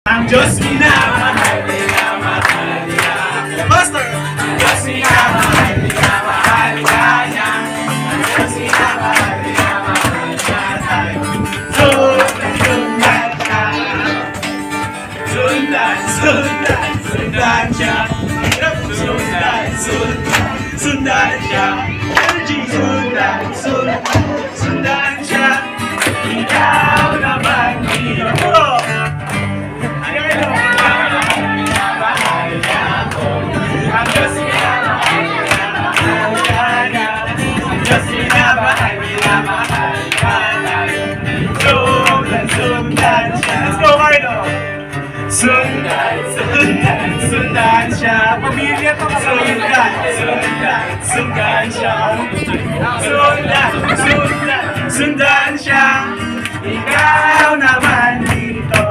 Ang Diyos minamahal, minamahal niya. Master! Ang Diyos minamahal, minamahal ka niya. Ang Diyos minamahal, minamahal niya tayo. Sundan siya. Sundan siya. Sundan siya. Energy! Sundan siya. Ikaw naman dito. Let's go, Marno! Sundan siya. Pamilya to ka. Sundan siya. Sundan siya. Ikaw naman dito.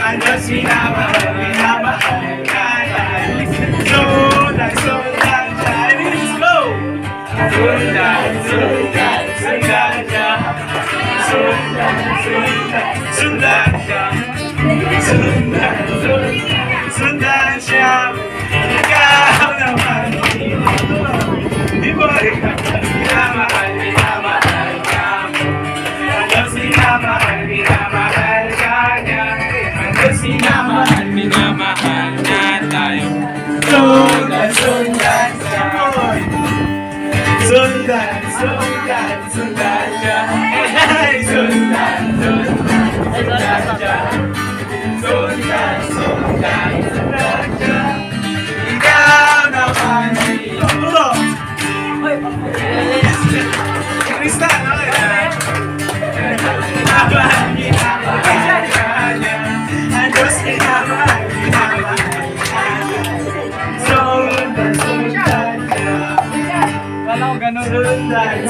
Ang Diyos minamahal ka niya. Sundan siya. Let's go! Sundan siya. Sundan siya. Ikaw naman dito. Di ba? Minamahal ka. Ang Diyos minamahal ka niya. Ang Diyos minamahal na tayo. Sundan siya. Sundan siya. Hey, sundan siya. Sundan siya. Ikaw naman dito. Krista, minamahal ka niya. Ang Diyos minamahal ka niya. Sundan siya. Wala ko ganun. Sundan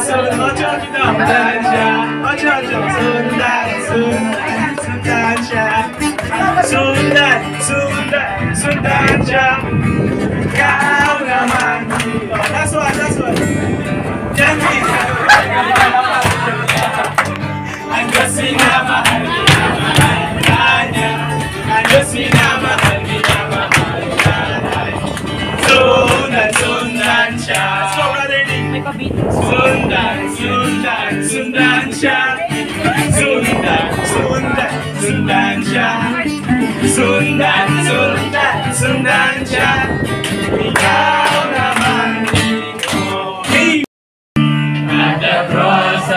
siya. Ikaw naman dito. Last one. Janky. Ang Diyos minamahal ka niya. Ang Diyos minamahal ka niya. Sundan siya. So, brother Nick. May pabit. Sundan siya. Sundan siya. Sundan siya. Ikaw naman dito. Hey! At the cross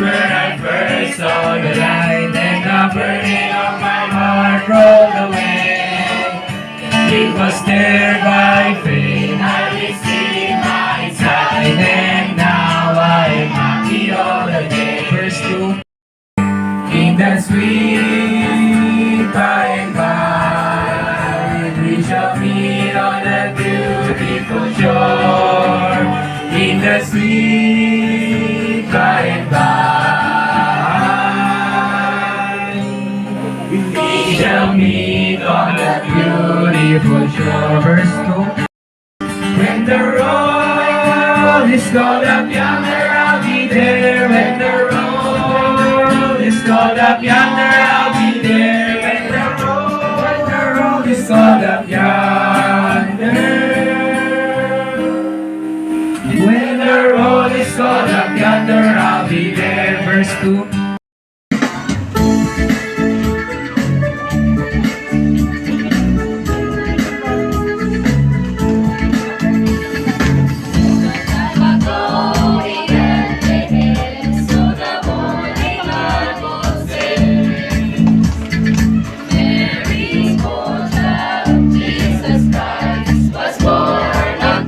where I first saw the light and the burning of my heart rolled away. It was there by faith I received my sight, and now I'm happy all the day. Verse 2. In the sweet by and by, we shall meet on that beautiful shore. In the sweet by and by, we shall meet on that beautiful shore. Verse 2. When the road is called up yonder, I'll be there. When the road is called up yonder, I'll be there. When the road is called up yonder. When the road is called up yonder, I'll be there. Verse 2.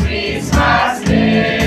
Christmas Day.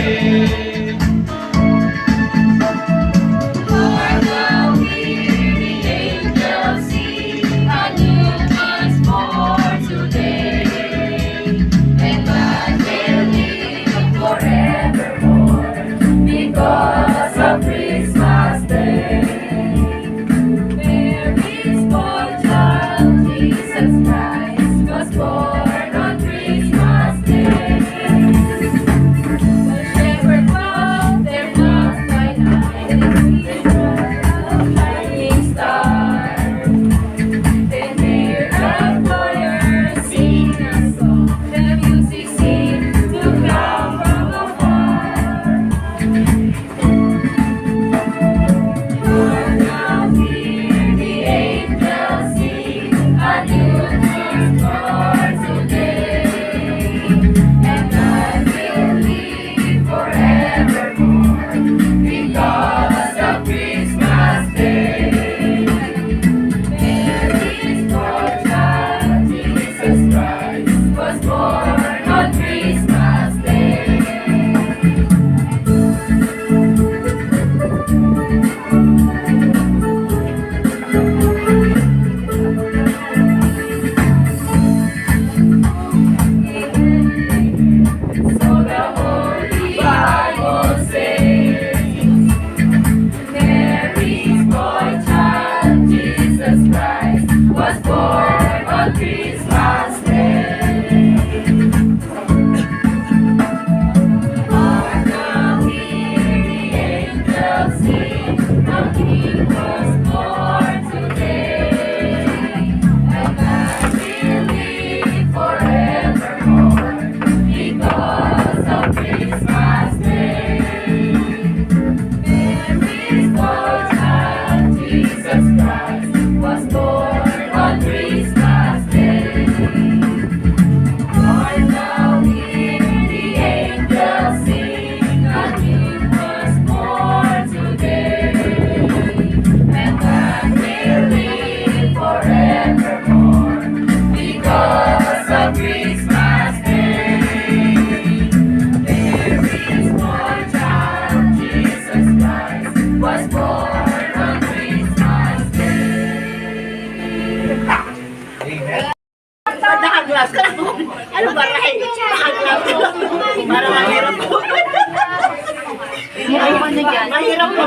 Mahirap na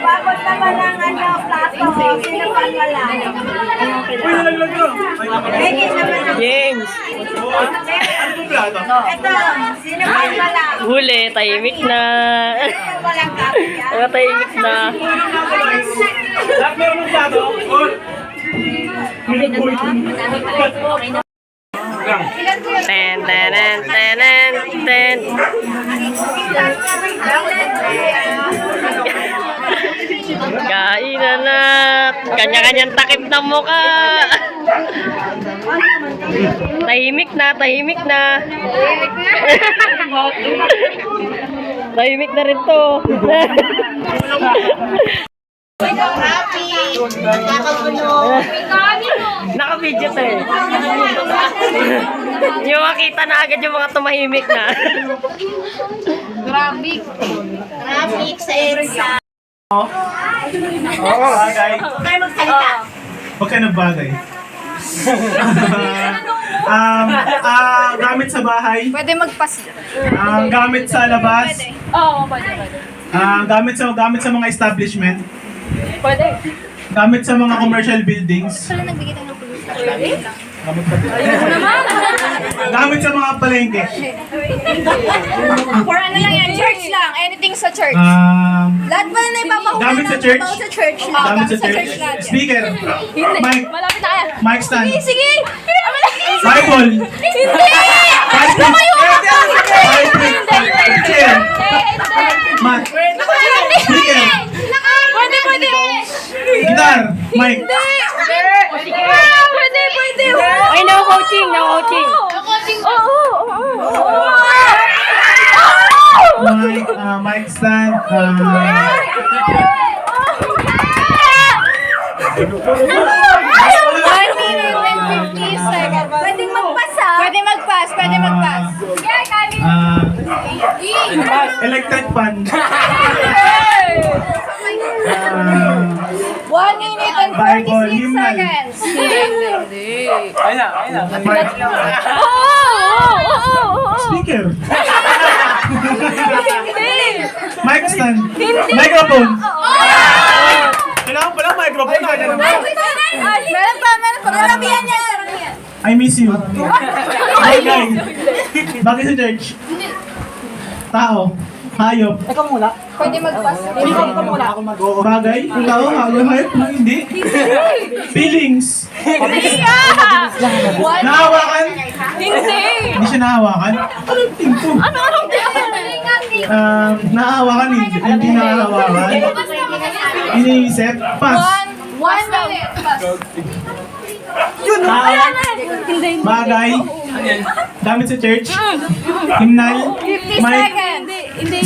Bakit naman ang plato ko? Sinapan mo lang. James, Ito, sinapan mo lang. huli, tahimik na. Walang kapit yan. Mga tahimik na. Lahat meron ng plato. Ten, ten, ten, ten, ten. Kainan na. Kanya-kanyang takip ng mukha. Tahimik na, tahimik na. Tahimik na rin to. Naka-video to eh. Yung makita na agad yung mga tumahimik na. Traffic sa area. Oo, bagay. Huwag magsalita. Huwag ka nagbagay. Gamit sa bahay. Pwede magpas. Gamit sa labas. Oo, pwede. Gamit sa mga establishment. Pwede. Gamit sa mga commercial buildings. Pala nagbigay tayo ng pulis. Gamit sa mga palengke. For ano lang yan, church lang. Anything sa church. Lahat pala na ipapahuli Gamit sa church. Sa church lang. Gamit sa church. Speaker. Mic. Malapit na kaya. Mic stand. Sige! Bible. Hindi! Bible. Chair. Mat. Speaker. Pwede! Guitar. Mic. Pwede! Ay, no coaching, no coaching. Mic stand. Pwede magpas ha? Pwede magpas. Electric fan. 1 minute and Bible, 46 hymnal. seconds. Speaker. Mic stand. Microphone. Kailangan pala microphone. Meron pa. Karamihan yan. I miss you. Bagay. Bagay sa church. Tao. Hayop. Pwede magpas. Bagay. Tao. Hayop. Hindi. Feelings. Nahawakan. Hindi siya nahawakan. Anong tingko? Nahawakan. Hindi nahawakan. Iniisip. Pass. 1 minute. Tao. Bagay. Gamit sa church. Hymnal. 50 Mic. seconds.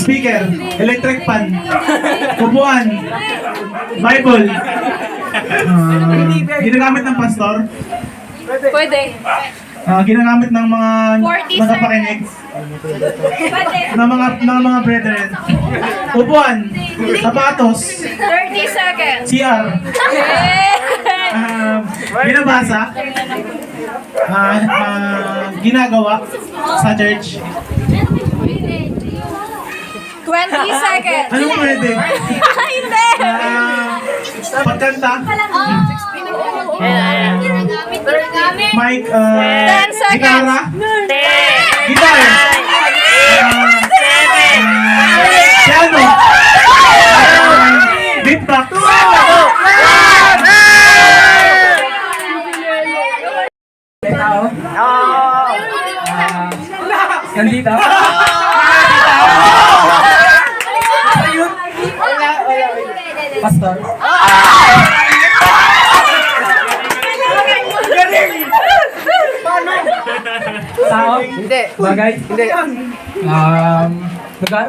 Speaker. Electric fan. Upuan. Bible. Ginagamit ng pastor. Pwede. Ginagamit ng mga 40 nagpapakinig. Pwede. Ng mga brethren. Upuan. Sapatos. 30 seconds. CR. Binabasa. Ginagawa sa church. 20 seconds. Anong pwede? Hindi. Pagkanta. Mic. 10 seconds. Gitara. Ten. Guitar. Piano. Beatbox. Nandito? Pastor? Tao? Hindi. Bagay? Hindi. Lugar?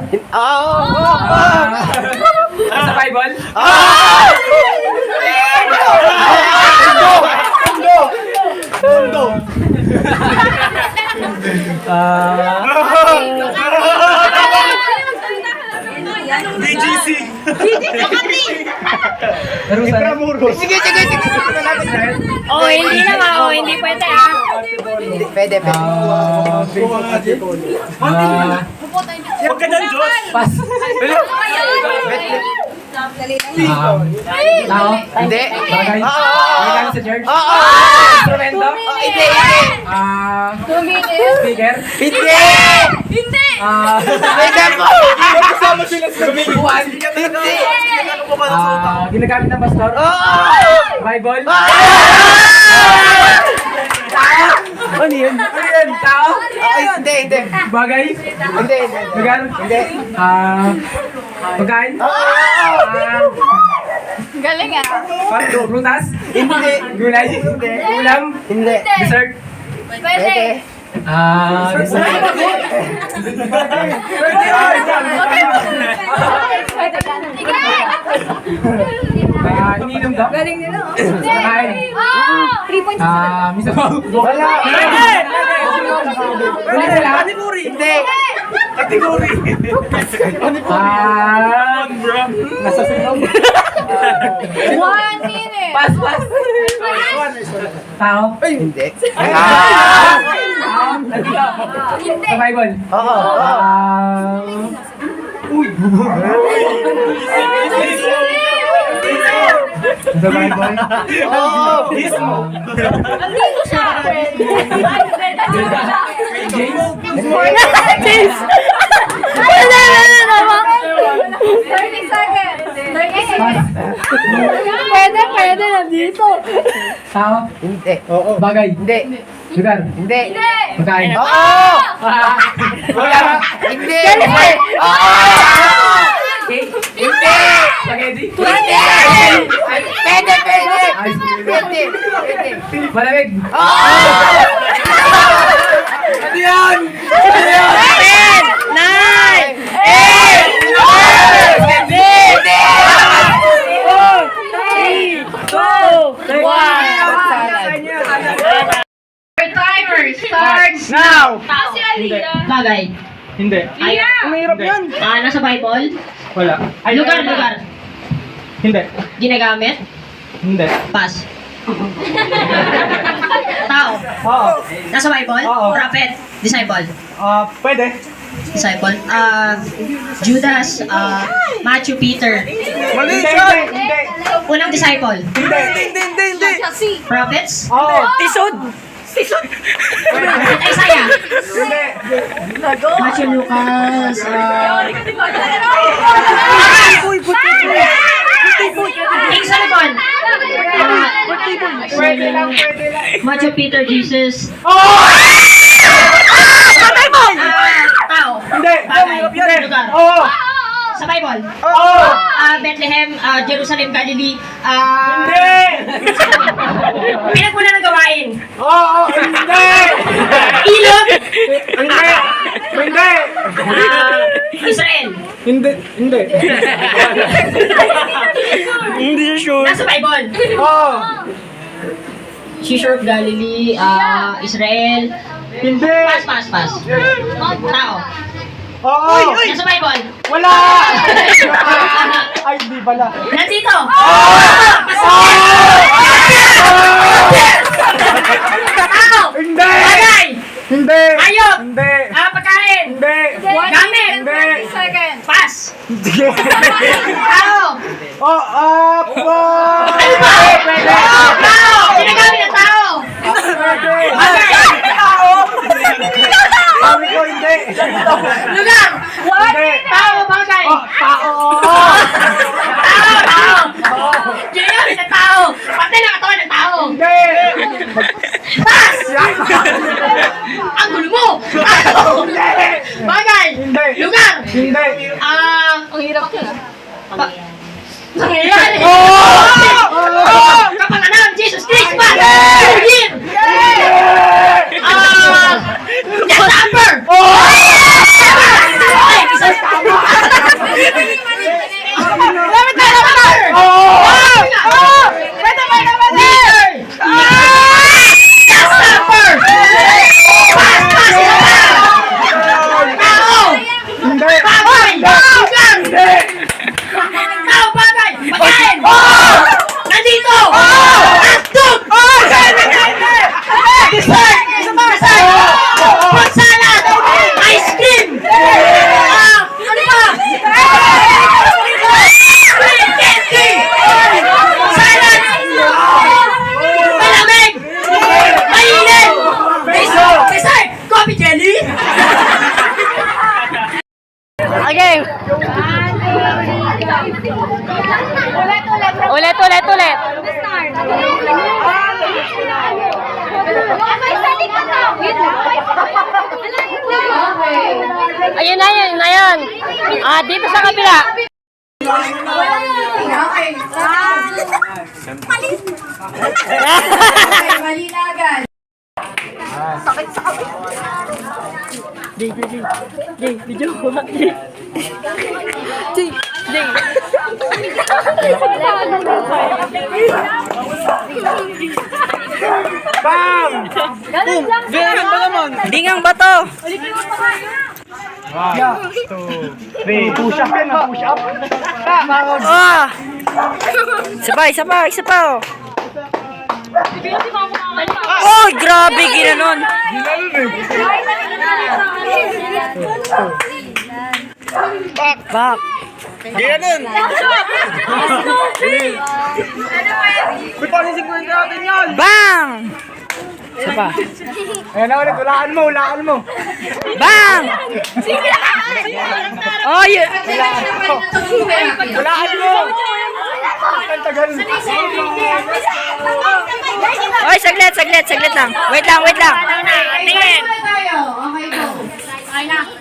Sa Bible? Mundo. BGC. Intramuros. Oh, hindi na nga. Oh, hindi pwede ah. Pwede. Huwag ka dyan, Diyos. Pas. Tao? Hindi. Bagay? Oo. Ginagamit sa church? Oo. Instrumento? Hindi. Speaker? Hindi. Hindi! Hindi mo. Kasama sila sa Buwan? Hindi. Ginagamit ng pastor? Oo. Bible? Ano yun? Ano yun? Tao? Ay, hindi, hindi. Bagay? Hindi, hindi. Lugar? Hindi. Pagkain? Galing ah. Prutas? Hindi. Gulay? Ulam? Hindi. Dessert? Pwede. Dessert? Ininom daw? Galing nila oh. Pagkain? 3 points. Misabaw? Wala. Wala sila? Hindi. Kategory. Nasa sigaw? 1 minute. Pas. Tao? Hindi. Nandito? Hindi. Sa Bible? Oo. Sa Bible? Oo. Nandito siya. James? Wala. 30 seconds. 30 Pas. seconds. Pwede. Nandito. Tao? Hindi. Bagay? Hindi. Lugar? Hindi. Pagkain? Oo. Wala. Hindi. Oo. Hindi. Spaghetti? Pwede. Pwede. Pwede. Malamig? Ano yan? 10, 9, Timer starts Now. Si Alina. Bagay. Hindi. Mahirap yan. Nasa Bible? Wala. Lugar. Hindi. Ginagamit? Hindi. Pas. Tao? Oo. Nasa Bible? Oo. Prophet? Disciple? Pwede. Disciple? Judas? Matthew, Peter? Mali Hindi. Unang disciple? Hindi. Prophets? Oo. Isaiah? Hindi. Matthew, Lucas? King Solomon? Pwede lang. Matthew, Peter, Jesus? Tao? Hindi. Bagay? Lugar? Oo. Sa Bible? Oo. Bethlehem, Jerusalem, Galilee, Hindi. pinagmula ng gawain. Oo. Hindi. Ilog, Hindi. Israel. Hindi. Hindi sure. Nasa Bible. Oo. Seashore of Galilee, Israel. Hindi. Pas. Tao. Oo. Nasa Bible. Wala. Ay, di pala. Nandito. Tao. Hindi. Bagay. Hindi. Hayop. Hindi. Pagkain. Hindi. Gamit. 30 seconds. Pas. Tao. Pwede. Tao. Ginagamit ng tao. Bagay. Sabi ko hindi. Lugar. Hindi. Tao. Bagay. Tao. Tao. Ginagamit ng tao. Pati ng katawan ng tao. Hindi. Pas. Ang gulo mo. Tao. Bagay. Hindi. Lugar. Hindi. Ang hirap yun ah. Nangyayari. Kapangalan, Jesus Christ, man! Year! Last Supper! Ay, isang tama! Lapit na! Last Supper! Pas! Tao! Hindi. Bagay! Lugar! Tao, bagay! Pagkain! Nandito! Hotdog! Okay. Ulit. Ayun na yun. Dito sa kabila. Mali na agad. Bam! Ganyan ba naman? Dingang bato. 1, 2, 3. Push up yan, push up. Isa pa. Oh, grabe ginanon. Back. Ganyan. May panisigman natin yan. Bang! Isa pa. Ayan na ulit, hulaan mo. Bang! Oh, yun. Hulaan mo. Ang tagal. Oy, saglit lang. Wait lang. Tingin.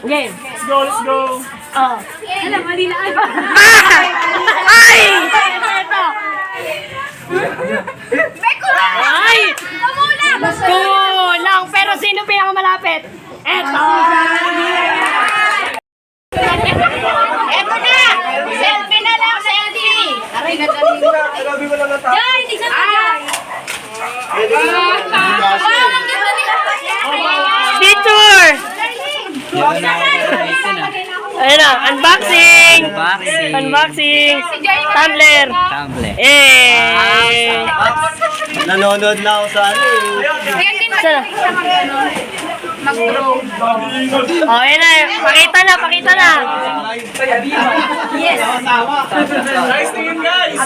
Game. Let's go. Ay! Kulang. Pero sino pinakamalapit? Eto na! Selfie na lang, selfie! Aray, gagaling. Grabe mo lang nata. Jai, tignan mo, Jai. Picture! Ayun na, unboxing! Tumbler! Eh! Nanonood na ako sa ano eh. Sana. Oh, ayun na. Pakita na. Yes. Nice tingin, guys.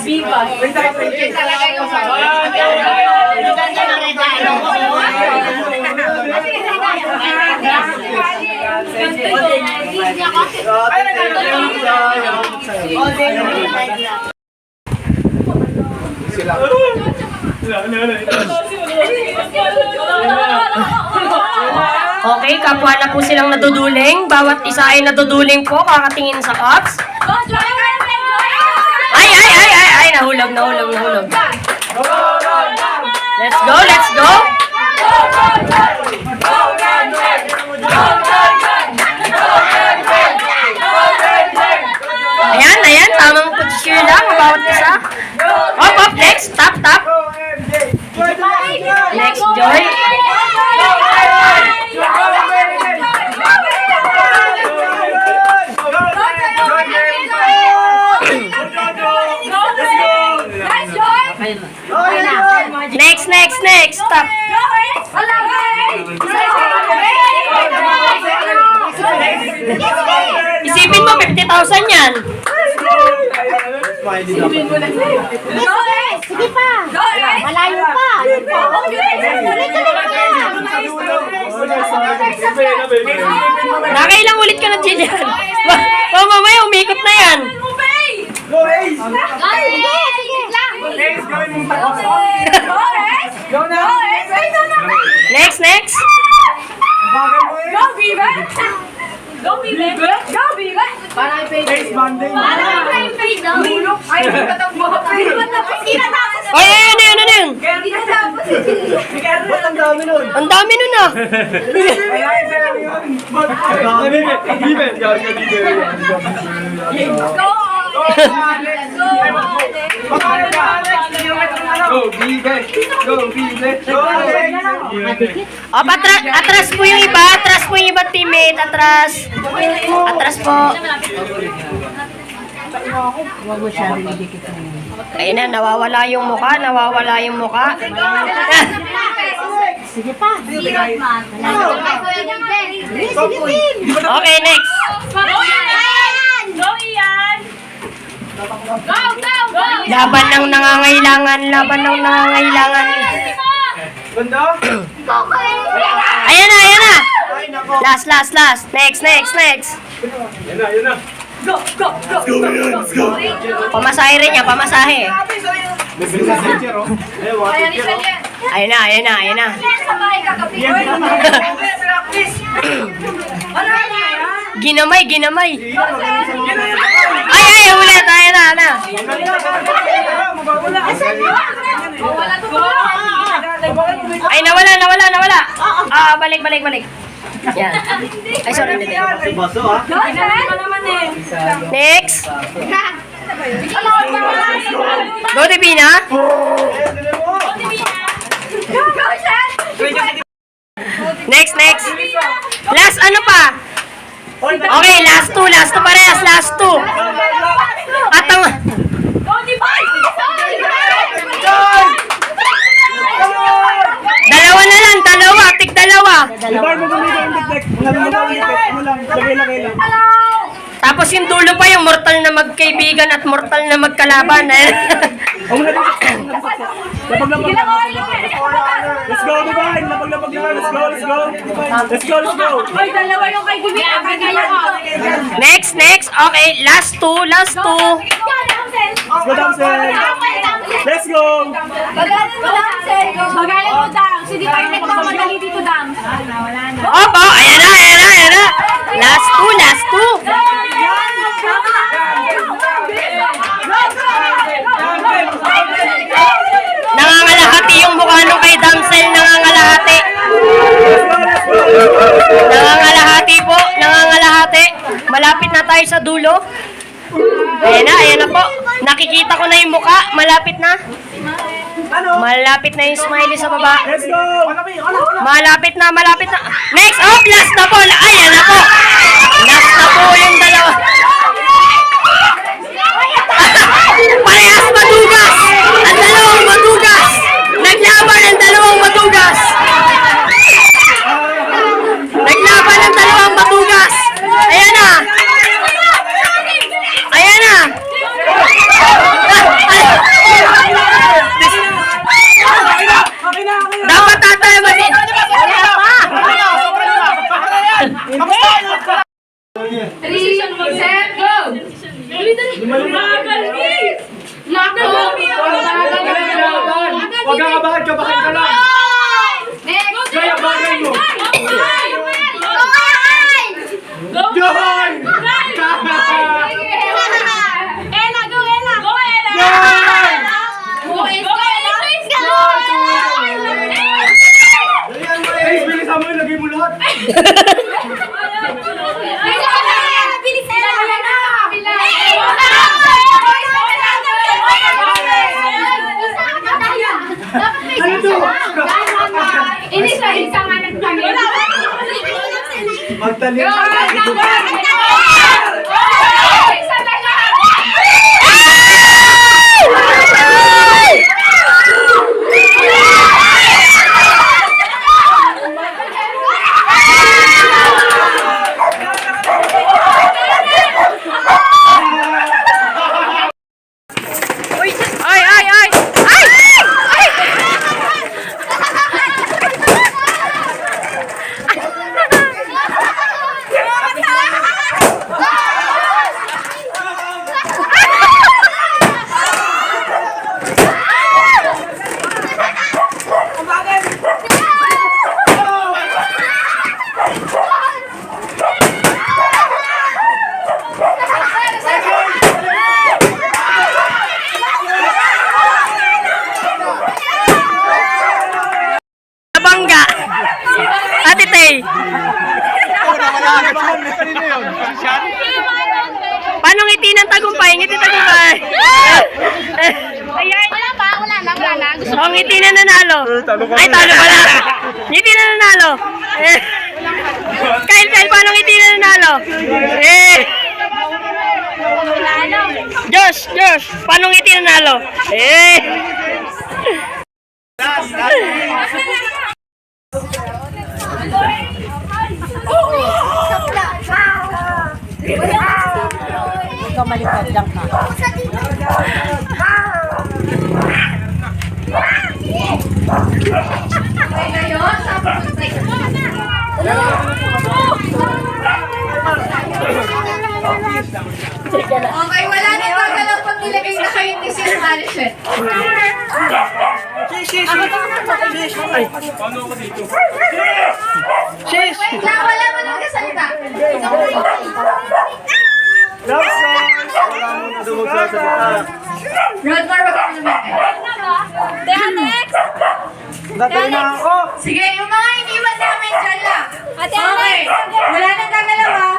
Okay, kapwa na po silang naduduling. Bawat isa ay naduduling po kakatingin sa cups. Ay, nahulog. Let's go. Ayan, tamang posisyon lang ang bawat isa. Up, next, tap. Next, Joy. Next, stop. Isipin mo, 50,000 yan. Sige pa. Malayo pa. Nakailang ulit ka na dyan yan. Mamaya, umikot na yan. Go, Ace. Sige lang. Ace, gawin mong takot. Go na. Next. Bagay mo, Ace. Go, Viva. Parang Ace, banding. Ay, hindi pa tapos. Ay, ano yun? Ba't ang dami nun? Ang dami nun ah. Kaya isa lang yun. Bibe. Go, Bibe. Atras po yung iba. Teammate. Atras po. Ayun na, nawawala yung muka. Sige pa. Okay, next. Laban ng nangangailangan. Ganda? Ayan na. Last. Next. Pamasahe rin niya, pamasahe. Ayun na, ayun na, ayun na. Ginamay, ginamay. Ay, ay, ulit. Ayun na, na. Ay, nawala, nawala, nawala. Ah, balik, balik, balik. Yan. Ay, sorry, hindi. Baso ha? Next. Go, Divina. Next, next. Last, ano pa? Okay, last two parehas, last two. At ang... Dalawa na lang, dalawa, tig dalawa. Tapos yung dulo pa yung mortal na magkaibigan at mortal na magkalaban. Let's go, Divine! Lapag-lapag lang! Let's go, let's go! Let's go, let's go! Ay, dalawa yung kay Bibi. Next, next. Okay, last two, last two. Let's go, Damsel! Let's go! Bagalan mo, Damsel. Bagalan mo, Dams. Hindi tayo nagmamadali dito, Dams. Opo, ayan na, ayan na, ayan na. Last two, last two. Nangangalahati yung mukha nung kay Damsel, nangangalahati. Nangangalahati po, nangangalahati. Malapit na tayo sa dulo. Ayan na po. Nakikita ko na yung mukha, malapit na. Malapit na yung smiley sa baba. Let's go! Malapit na, malapit na. Next, oh, last na po. Ayan na po. Last na po yung dalawa. Parehas madugas. Ang dalawang madugas. Naglaban ang dalawang madugas. Naglaban ang dalawang madugas. Ayan na. Ayan na. Dapat tatay mali. Wala pa. 3, set, go! Huwag kang kabahan, kabahan ka lang! Next! Kaya bagay mo! Joy! Ella, go, Ella! Go, Ella! Joy! Go, Ella! Ace, bilisan mo, ilagay mo lahat! Bilis, Ella! Ano to? Ini sa isang anak kami. Magtalim! Ay, ay, ay. Ay! Ay! Nabangga. Ate Tay. Paano ngiti ng tagumpay? Ngiti tagumpay. Ayan. Wala na. Gusto Oh, ngiti na nanalo. Ay, talo pala. Ngiti na nanalo. Kyle, paano ngiti na nanalo? Josh, paano ngiti na nanalo? Ikaw malikot lang ka. Ngayon, Okay, wala na gagalaw pag nilagay na kayo ni Sis Alison. Wait lang, wala mo nang kasalita. Rodmar, wag ka naman. Teha, next! Natay na ako. Sige, yung mga iniwan namin dyan lang. Okay, wala nang gagalaw ha.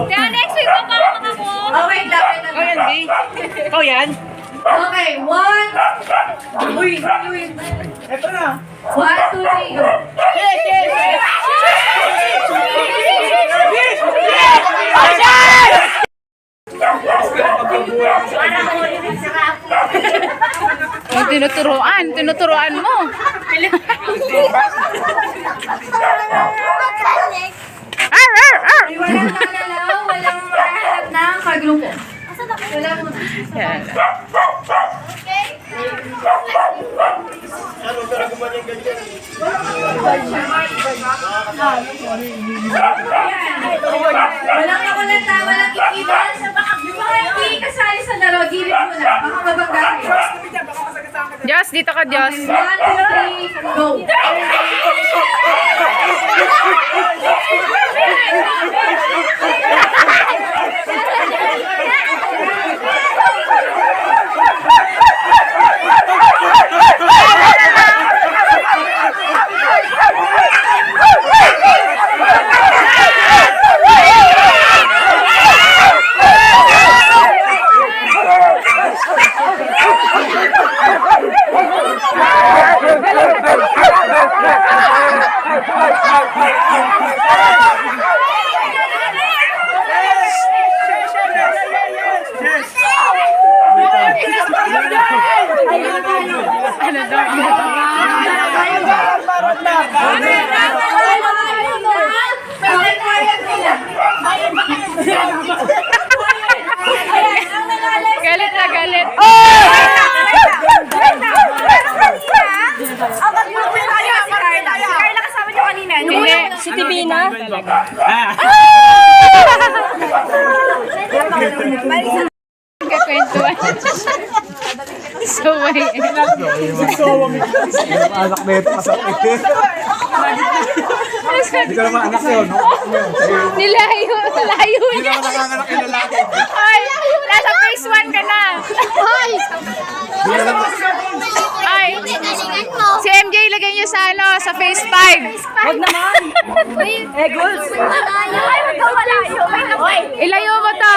Teha, next week pa para ako. Okay, lapit na. Yan, B. Ikaw yan. Okay, one. Uy. Ito na. 1, 2, 3, go. Yung tinuturuan mo. Walang nalalaw, walang makahanap ng kagrupo. Wala mo. Yan. Walang nakulanta, walang ikiwan. Yung mga hindi kasali sa laro, gilid mo na. Baka mabangga kayo. Diyos, dito ka, Diyos. 1, 2, 3, go. Ano daw? Galit na galit. Hindi. Si Tibina. Kakwentuhan. So, may... Anak na ito kasapit. Hindi ko naman anak yun. Nilayo Hindi niya. naman nanganganak yung lalaki. Ay, nasa phase 1 ka na. Ay, si MJ ilagay niyo sa ano, sa phase 5. Huwag naman. Eh, girls. Ilayo mo to.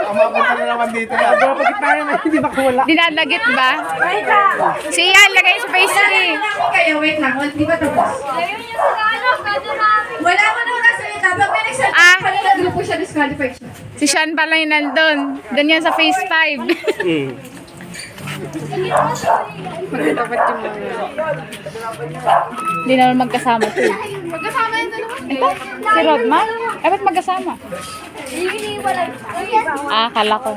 Kamapunta na naman dito. Pagkit na naman, hindi makawala. Dinadagit ba? Si Ian, lagay sa phase 3. Kayo, wait lang. Di ba tapos? Wala mo nang kasalita. Pag may nagsalita, pala nagrupo siya, disqualified siya. Si Sean pala yung nandun. Doon yan sa phase 5. Magkatapat yung mga. Hindi naman magkasama to. Magkasama yung dalawa. Ito? Si Rodman? Eh, ba't magkasama? Ah, kala ko.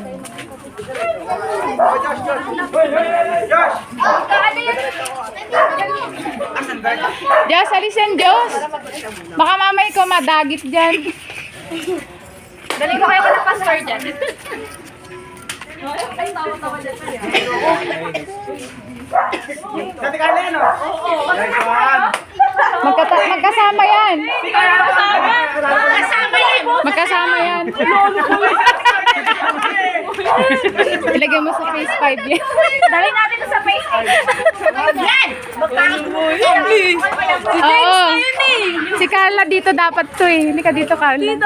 Diyos, alis yan, Diyos. Baka mamay ko madagit dyan. Dali ko kayo ng password dyan. Dati ka na yan, oh. Magkasama yan. Magkasama yan. Ilagay mo sa phase 5 yan. Dali natin ito sa face. Yan! Oo. Si Carla dito dapat to eh. Hindi ka dito, Carla. Dito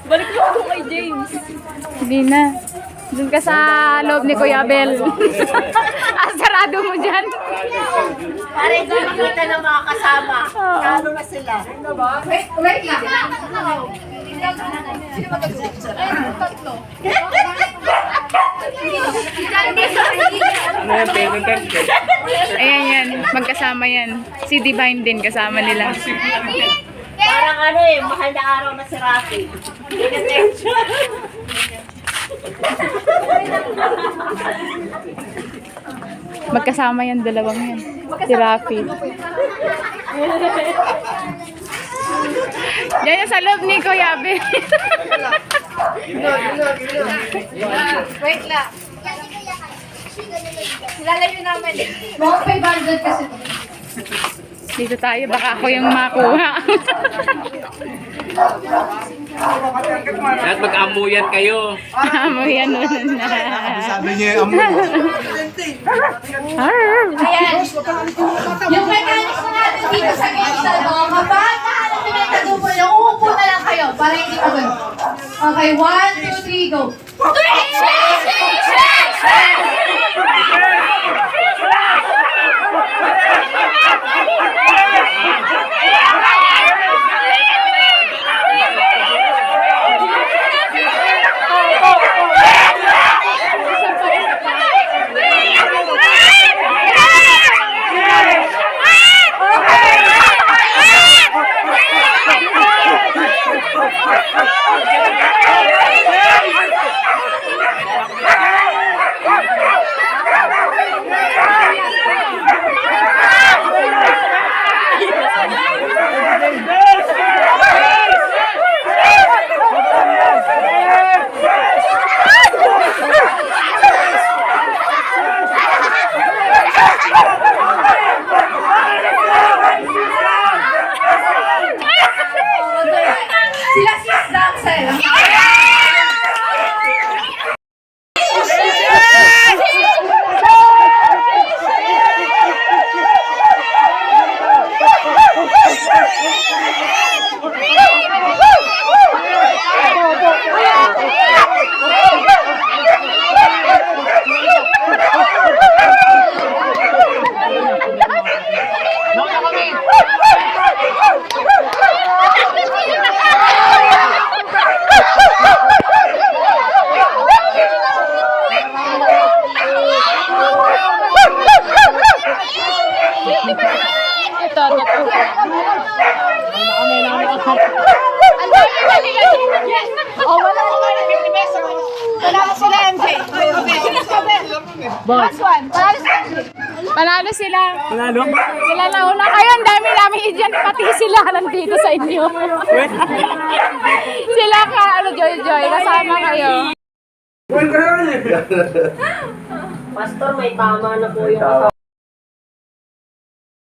Balik mo ako kay James. Hindi na. Doon ka sa loob ni Kuya Bel. Sarado mo dyan. Para hindi makita ng mga kasama. Kano ba sila? Wait lang. Ayan yan. Magkasama yan. Si Divine din kasama nila. Parang ano eh, mahal na araw na si Rafi. Magkasama yan, dalawang yan. Si Rafi. Diyan yung sa loob ni Kuya Abel. Wait lang. Lalayo naman. Mga 500 kasi. Dito tayo, baka ako yung makuha. At mag-amuyan kayo. Amo yan nun na. Sabi niya, Ayan. Yung mechanics na natin dito sa games na to, kapag nahanap nyo na yung tagupo nyo, uupo na lang kayo para hindi pa ganun. Okay, 1, 2, 3, go. Sila si Daxel. Panalo sila. Panalo? Sila na una kayo. Ang dami dyan. Pati sila nandito sa inyo. Sila ka, Joy. Kasama kayo. Pastor, may tama na po yung